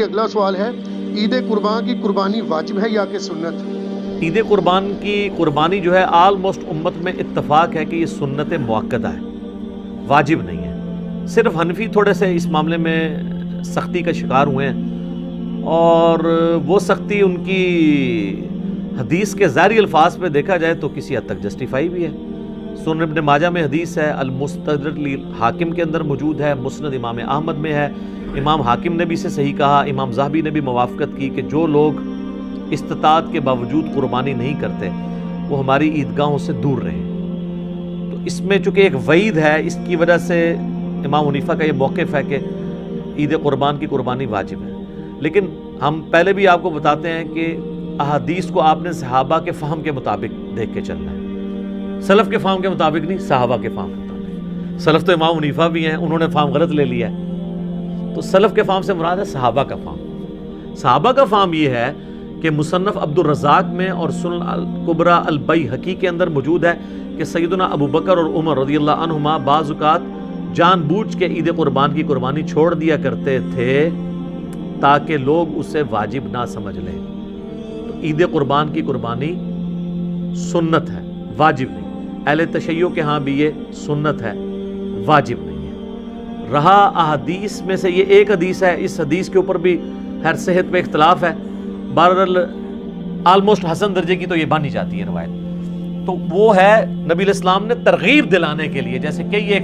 اگلا سوال ہے، عید قربان کی قربانی واجب ہے یا کہ سنت؟ عید قربان کی قربانی جو ہے آلموسٹ امت میں اتفاق ہے کہ یہ سنت مؤکدہ ہے، واجب نہیں ہے۔ صرف حنفی تھوڑے سے اس معاملے میں سختی کا شکار ہوئے ہیں، اور وہ سختی ان کی حدیث کے ظاہری الفاظ پہ دیکھا جائے تو کسی حد تک جسٹیفائی بھی ہے۔ سنن ابن ماجہ میں حدیث ہے، المستدرک حاکم کے اندر موجود ہے، مسند امام احمد میں ہے، امام حاکم نے بھی اسے صحیح کہا، امام ذہبی نے بھی موافقت کی کہ جو لوگ استطاعت کے باوجود قربانی نہیں کرتے وہ ہماری عیدگاہوں سے دور رہیں۔ تو اس میں چونکہ ایک وعید ہے، اس کی وجہ سے امام حنیفہ کا یہ موقف ہے کہ عید قربان کی قربانی واجب ہے۔ لیکن ہم پہلے بھی آپ کو بتاتے ہیں کہ احادیث کو آپ نے صحابہ کے فہم کے مطابق دیکھ کے چلنا ہے، سلف کے فہم کے مطابق نہیں، صحابہ کے فہم کے مطابق۔ سلف تو امام حنیفہ بھی ہیں، انہوں نے فہم غلط لے لیا ہے، تو سلف کے فہم سے مراد ہے صحابہ کا فہم۔ صحابہ کا فہم یہ ہے کہ مصنف عبد الرزاق میں اور سنن الکبری البیہقی کے اندر موجود ہے کہ سیدنا ابو بکر اور عمر رضی اللہ عنہما بعض اوقات جان بوجھ کے عید قربان کی قربانی چھوڑ دیا کرتے تھے تاکہ لوگ اسے واجب نہ سمجھ لیں۔ تو عید قربان کی قربانی سنت ہے، واجب نہیں۔ اہل تشیع کے ہاں بھی یہ سنت ہے، واجب نہیں ہے۔ رہا احادیث میں سے یہ ایک حدیث ہے، اس حدیث کے اوپر بھی ہر صحت پہ اختلاف ہے، بہرحال آلموسٹ حسن درجے کی تو یہ بانی جاتی ہے روایت۔ تو وہ ہے نبی علیہ السلام نے ترغیب دلانے کے لیے، جیسے کئی ایک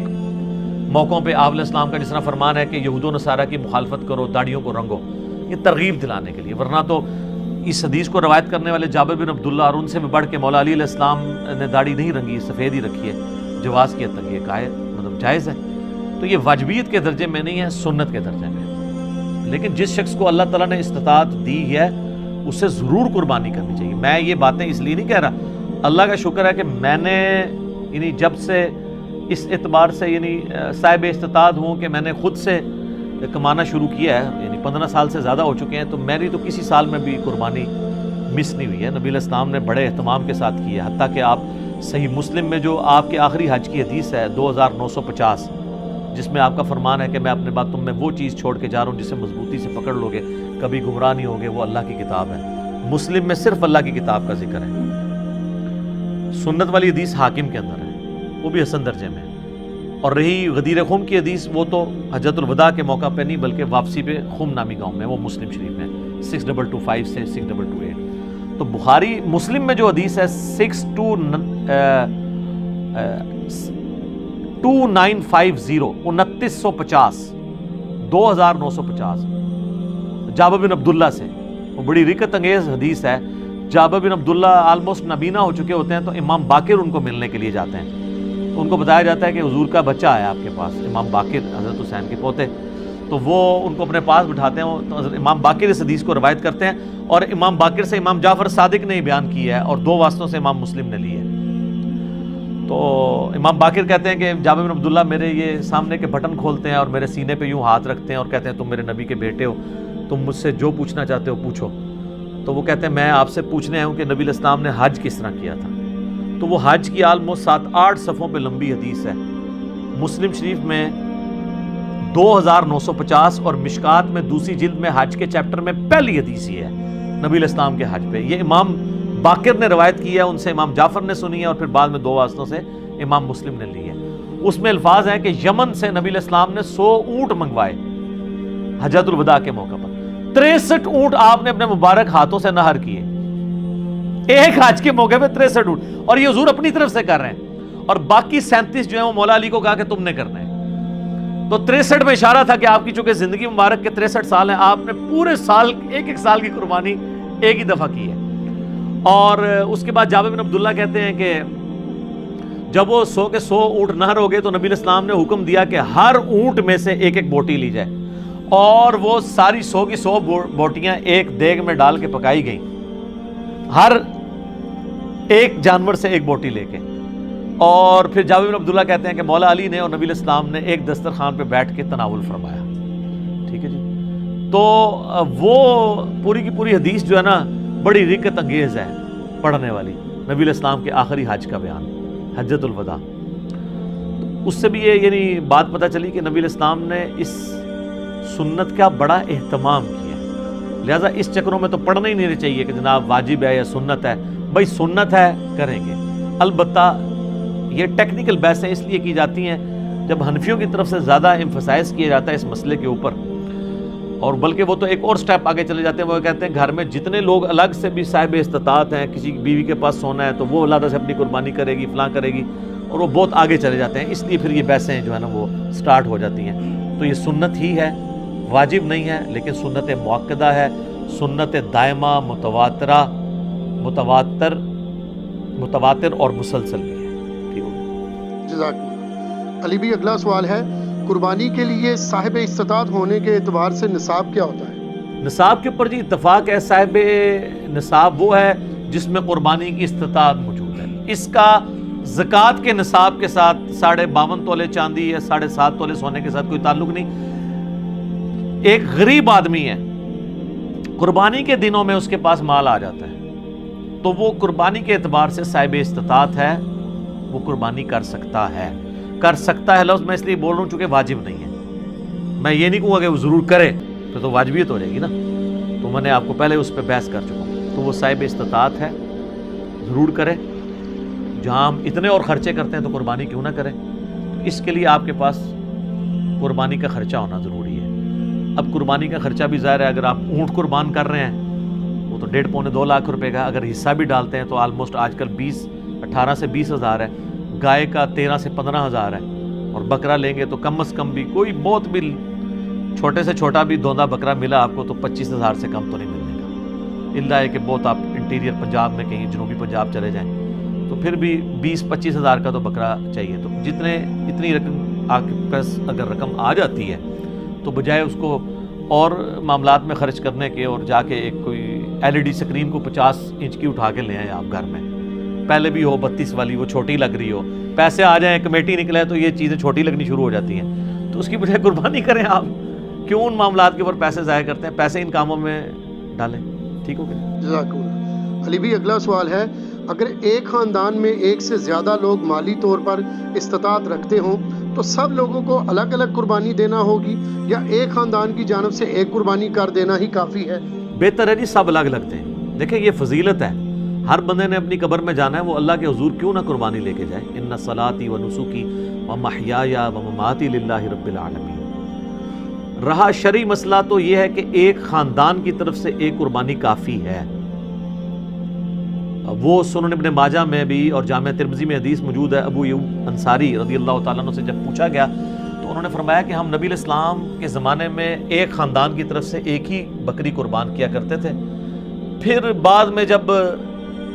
موقعوں پہ آپ علیہ السلام کا جس طرح فرمان ہے کہ یہود و نصارہ کی مخالفت کرو، داڑھیوں کو رنگو، یہ ترغیب دلانے کے لیے۔ ورنہ تو اس حدیث کو روایت کرنے والے جابر بن عبداللہ اور ان سے بھی بڑھ کے مولا علی علیہ السلام نے داڑھی نہیں رنگی، سفید ہی رکھی ہے، جواز کی حد تک یہ جائز ہے۔ تو یہ واجبیت کے درجے میں نہیں ہے، سنت کے درجے میں ہے۔ لیکن جس شخص کو اللہ تعالیٰ نے استطاعت دی ہے اسے ضرور قربانی کرنی چاہیے۔ میں یہ باتیں اس لیے نہیں کہہ رہا، اللہ کا شکر ہے کہ میں نے یعنی جب سے اس اعتبار سے صاحب استطاعت ہوں کہ میں نے خود سے کمانا شروع کیا ہے، یعنی 15 سال سے زیادہ ہو چکے ہیں، تو میری تو کسی سال میں بھی قربانی مس نہیں ہوئی ہے۔ نبی علیہ السلام نے بڑے اہتمام کے ساتھ کی ہے، حتیٰ کہ آپ صحیح مسلم میں جو آپ کے آخری حج کی حدیث ہے 2950، جس میں آپ کا فرمان ہے کہ میں اپنے بعد تم میں وہ چیز چھوڑ کے جا رہا ہوں جسے مضبوطی سے پکڑ لوگے، کبھی گمراہ نہیں ہوگے، وہ اللہ کی کتاب ہے۔ مسلم میں صرف اللہ کی کتاب کا ذکر ہے۔ سنت والی حدیث حاکم کے اندر ہے، وہ بھی حسن درجے میں ہے۔ اور رہی غدیر خم کی حدیث، وہ تو حجۃ الوداع کے موقع پہ نہیں بلکہ واپسی پہ خم نامی گاؤں میں، وہ مسلم شریف میں 6225 سے 6228۔ تو بخاری مسلم میں جو حدیث ہے 2950 2950 2950 جابر بن عبداللہ سے، وہ بڑی رکت انگیز حدیث ہے۔ جابر بن عبداللہ آلموسٹ نابینا ہو چکے ہوتے ہیں، تو امام باقر ان کو ملنے کے لیے جاتے ہیں، تو ان کو بتایا جاتا ہے کہ حضور کا بچہ ہے آپ کے پاس، امام باقر حضرت حسین کے پوتے، تو وہ ان کو اپنے پاس بٹھاتے ہیں، تو حضرت امام باقر اس حدیث کو روایت کرتے ہیں، اور امام باقر سے امام جعفر صادق نے ہی بیان کیا ہے، اور 2 واسطوں سے امام مسلم نے لی ہے۔ تو امام باقر کہتے ہیں کہ جابر بن عبداللہ میرے یہ سامنے کے بٹن کھولتے ہیں اور میرے سینے پہ یوں ہاتھ رکھتے ہیں اور کہتے ہیں تم میرے نبی کے بیٹے ہو، تم مجھ سے جو پوچھنا چاہتے ہو پوچھو۔ تو وہ کہتے ہیں میں آپ سے پوچھنے آیا ہوں کہ نبی علیہ السلام نے حج کس طرح کیا تھا۔ تو وہ حج کی آلموسٹ 7-8 صفحوں پہ لمبی حدیث ہے، مسلم شریف میں 2950 اور مشکات میں دوسری جلد میں حج کے چیپٹر میں پہلی حدیث یہ ہے نبی علیہ السلام کے حج پہ۔ یہ امام باقر نے روایت کی ہے، ان سے امام جعفر نے سنی ہے، اور پھر بعد میں 2 واسطوں سے امام مسلم نے لی ہے۔ اس میں الفاظ ہیں کہ یمن سے نبی علیہ السلام نے 100 اونٹ منگوائے حجۃ الوداع کے موقع پر، 63 اونٹ آپ نے اپنے مبارک ہاتھوں سے نہر کیے ایک حج کے موقع پہ، 63 اونٹ، اور یہ حضور اپنی طرف سے کر رہے ہیں، اور باقی 37 جو ہیں وہ مولا علی کو کہا کہ تم نے کرنا ہے۔ تو 63 میں اشارہ تھا کہ آپ کی چونکہ زندگی مبارک کے 63 سال ہیں، آپ نے پورے سال ایک سال کی قربانی ایک ہی دفعہ کی ہے۔ اور اس کے بعد جابر بن عبداللہ کہتے ہیں کہ جب وہ 100 کے 100 اونٹ نہر ہو گئے تو نبی علیہ السلام نے حکم دیا کہ ہر اونٹ میں سے ایک ایک بوٹی لی جائے، اور وہ ساری 100 کی 100 بوٹیاں ایک دیگ میں ڈال کے پکائی گئیں، ہر ایک جانور سے ایک بوٹی لے کے۔ اور پھر جابر بن عبداللہ کہتے ہیں کہ مولا علی نے اور نبی علیہ السلام نے ایک دسترخوان پہ بیٹھ کے تناول فرمایا۔ ٹھیک ہے جی، تو وہ پوری کی پوری حدیث جو ہے نا بڑی رکت انگیز ہے پڑھنے والی، نبی علیہ السلام کے آخری حج کا بیان، حجۃ الوداع۔ اس سے بھی یہ بات پتہ چلی کہ نبی علیہ السلام نے اس سنت کا بڑا اہتمام کیا۔ لہٰذا اس چکروں میں تو پڑھنا ہی نہیں چاہیے کہ جناب واجب ہے یا سنت ہے. بھائی سنت ہے کریں گے. البتہ یہ ٹیکنیکل بحثیں اس لیے کی جاتی ہیں جب حنفیوں کی طرف سے زیادہ ایمفسائز کیا جاتا ہے اس مسئلے کے اوپر, اور بلکہ وہ تو ایک اور سٹیپ آگے چلے جاتے ہیں. وہ کہتے ہیں گھر میں جتنے لوگ الگ سے بھی صاحب استطاعت ہیں, کسی بیوی کے پاس سونا ہے تو وہ علیحدہ سے اپنی قربانی کرے گی, فلاں کرے گی, اور وہ بہت آگے چلے جاتے ہیں. اس لیے پھر یہ بحثیں جو ہے نا وہ سٹارٹ ہو جاتی ہیں. تو یہ سنت ہی ہے, واجب نہیں ہے, لیکن سنت مؤکدہ ہے, سنت دائمہ, متواتر اور مسلسل بھی ہے. ٹھیک ہو گیا. جزاک اللہ. علی بھی اگلا سوال ہے, قربانی کے لیے صاحب استطاعت ہونے کے اعتبار سے نصاب کیا ہوتا ہے؟ نصاب کے اوپر جی اتفاق ہے. صاحب نصاب وہ ہے جس میں قربانی کی استطاعت موجود ہے. اس کا زکوٰۃ کے نصاب کے ساتھ 52.5 تولے چاندی یا 7.5 تولے سونے کے ساتھ کوئی تعلق نہیں. ایک غریب آدمی ہے, قربانی کے دنوں میں اس کے پاس مال آ جاتا ہے, تو وہ قربانی کے اعتبار سے صاحب استطاعت ہے, وہ قربانی کر سکتا ہے. لفظ میں اس لیے بول رہا ہوں چونکہ واجب نہیں ہے. میں یہ نہیں کہوں گا کہ وہ ضرور کرے تو واجبیت ہو جائے گی نا, تو میں نے آپ کو پہلے اس پہ بحث کر چکا ہوں. تو وہ صاحب استطاعت ہے, ضرور کرے. جہاں ہم اتنے اور خرچے کرتے ہیں تو قربانی کیوں نہ کریں. اس کے لیے آپ کے پاس قربانی کا خرچہ ہونا ضروری ہے. اب قربانی کا خرچہ بھی ظاہر ہے, اگر آپ اونٹ قربان کر رہے ہیں وہ تو 1.5-2 لاکھ روپے کا, اگر حصہ بھی ڈالتے ہیں تو آلموسٹ آج کل 18 سے 20 ہزار ہے, گائے کا 13 سے 15 ہزار ہے, اور بکرا لیں گے تو کم از کم بھی کوئی بہت بھی چھوٹے سے چھوٹا بھی دوندا بکرا ملا آپ کو تو 25 ہزار سے کم تو نہیں ملنے کا. اللہ ہے کہ بہت آپ انٹیریئر پنجاب میں کہیں جنوبی پنجاب چلے جائیں تو پھر بھی 20-25 ہزار کا تو بکرا چاہیے. تو اتنی رقم آپ کے پاس اگر رقم آ جاتی ہے تو بجائے اس کو اور معاملات میں خرچ کرنے کے اور جا کے ایک کوئی LED سکرین کو 50 انچ کی اٹھا کے لے آئیں آپ گھر میں, پہلے بھی ہو 32 والی, وہ چھوٹی لگ رہی ہو, پیسے آ جائیں, کمیٹی نکلے تو یہ چیزیں چھوٹی لگنی شروع ہو جاتی ہیں. تو اس کی بجائے قربانی کریں. آپ کیوں ان معاملات کے اوپر پیسے ضائع کرتے ہیں؟ پیسے ان کاموں میں ڈالیں. ٹھیک ہو گیا. جزاک اللہ. علی بھی اگلا سوال ہے, اگر ایک خاندان میں ایک سے زیادہ لوگ مالی طور پر استطاعت رکھتے ہوں تو سب لوگوں کو الگ الگ قربانی دینا ہوگی یا ایک خاندان کی جانب سے ایک قربانی کر دینا ہی کافی ہے؟ بہتر ہے جی سب الگ الگ دیں. دیکھیں یہ فضیلت ہے, ہر بندے نے اپنی قبر میں جانا ہے, وہ اللہ کے حضور کیوں نہ قربانی لے کے جائے. ان صلاتی و نسکی و محیایا و مماتی للہ رب العالمین. رہا شرعی مسئلہ تو یہ ہے کہ ایک خاندان کی طرف سے ایک قربانی کافی ہے. وہ سنن ابن ماجہ میں بھی اور جامع ترمذی میں حدیث موجود ہے. ابو ایوب انصاری رضی اللہ تعالیٰ عنہ سے جب پوچھا گیا تو انہوں نے فرمایا کہ ہم نبی الاسلام کے زمانے میں ایک خاندان کی طرف سے ایک ہی بکری قربان کیا کرتے تھے. پھر بعد میں جب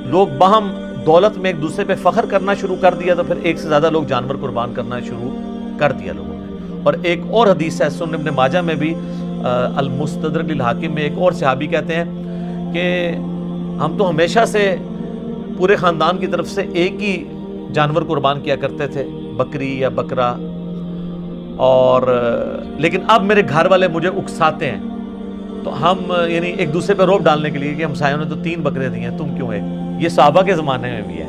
لوگ باہم دولت میں ایک دوسرے پہ فخر کرنا شروع کر دیا تو پھر ایک سے زیادہ لوگ جانور قربان کرنا شروع کر دیا لوگوں نے. اور ایک اور حدیث ہے سنن ابن ماجہ میں بھی, المستدرک للحاکم میں, ایک اور صحابی کہتے ہیں کہ ہم تو ہمیشہ سے پورے خاندان کی طرف سے ایک ہی جانور قربان کیا کرتے تھے, بکری یا بکرا, اور لیکن اب میرے گھر والے مجھے اکساتے ہیں تو ہم یعنی ایک دوسرے پہ روب ڈالنے کے لیے کہ ہمسایوں نے تو 3 بکرے دی ہیں, تم کیوں ایک. یہ صحابہ کے زمانے میں بھی ہے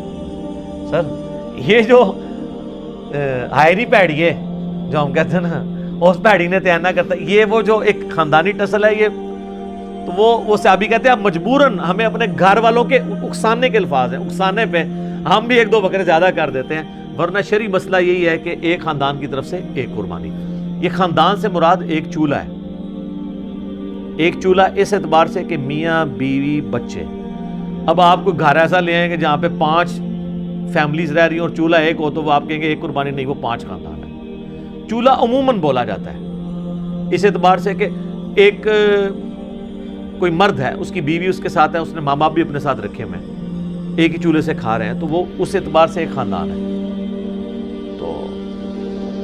سر. یہ جو ہائری پیڑی ہے جو ہم کہتے ہیں نا, اس پیڑی نے تیار نہ کرتا, یہ وہ جو ایک خاندانی ٹسل ہے, یہ تو وہ صحابی کہتے ہیں اب مجبوراً ہمیں اپنے گھر والوں کے اکسانے کے الفاظ ہیں, اکسانے پہ ہم بھی 1-2 بکرے زیادہ کر دیتے ہیں, ورنہ شرعی مسئلہ یہی ہے کہ ایک خاندان کی طرف سے ایک قربانی. یہ خاندان سے مراد ایک چولہا ہے. ایک چولہا اس اعتبار سے کہ میاں بیوی بچے. اب آپ کو گھر ایسا لے آئیں کہ جہاں پہ 5 فیملیز رہ رہی ہیں اور چولہا ایک ہو تو وہ آپ کہیں گے ایک قربانی نہیں, وہ 5 خاندان ہے. چولہا عموماً بولا جاتا ہے اس اعتبار سے کہ ایک کوئی مرد ہے, اس کی بیوی اس کے ساتھ ہے, اس نے ماں باپ بھی اپنے ساتھ رکھے ہوئے ہیں, ایک ہی چولہے سے کھا رہے ہیں, تو وہ اس اعتبار سے ایک خاندان ہے. تو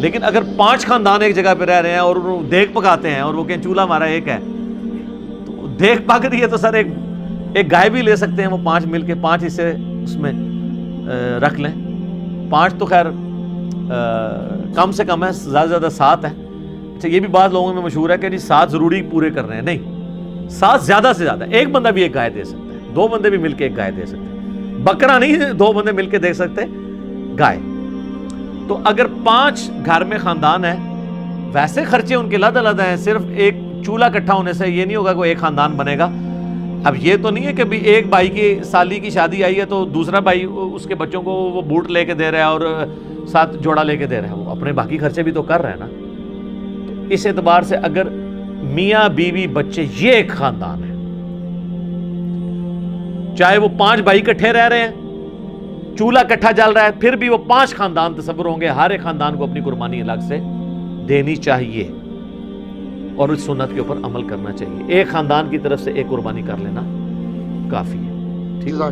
لیکن اگر 5 خاندان ایک جگہ پہ رہ رہے ہیں اور دیگ پکاتے ہیں اور وہ کہیں چولہا ہمارا ایک ہے, تو دیگ پک رہی ہے تو سر ایک گائے بھی لے سکتے ہیں, وہ 5 مل کے 5 حصے اس میں رکھ لیں. 5 تو خیر کم سے کم ہے, زیادہ سے زیادہ 7 ہے. اچھا یہ بھی بعض لوگوں میں مشہور ہے کہ جی 7 ضروری پورے کر رہے ہیں, نہیں, 7 زیادہ سے زیادہ. ایک بندہ بھی ایک گائے دے سکتا ہے, 2 بندے بھی مل کے ایک گائے دے سکتے ہیں. بکرا نہیں 2 بندے مل کے دے سکتے, گائے. تو اگر 5 گھر میں خاندان ہے, ویسے خرچے ان کے علیحدہ علیحدہ ہیں, صرف ایک چولہا اکٹھا ہونے سے یہ نہیں ہوگا کہ ایک خاندان بنے گا. اب یہ تو نہیں ہے کہ بھی ایک بھائی کی سالی کی شادی آئی ہے تو دوسرا بھائی اس کے بچوں کو وہ بوٹ لے کے دے رہا ہے اور ساتھ جوڑا لے کے دے رہا ہے, وہ اپنے باقی خرچے بھی تو کر رہے ہیں نا. تو اس اعتبار سے اگر میاں بیوی بچے یہ ایک خاندان ہے, چاہے وہ 5 بھائی اکٹھے رہ رہے ہیں, چولہا اکٹھا جل رہا ہے, پھر بھی وہ 5 خاندان تصور ہوں گے. ہر ایک خاندان کو اپنی قربانی الگ سے دینی چاہیے اور اس سنت کے اوپر عمل کرنا چاہیے. ایک خاندان کی طرف سے ایک قربانی کر لینا کافی ہے. ٹھیک ہے.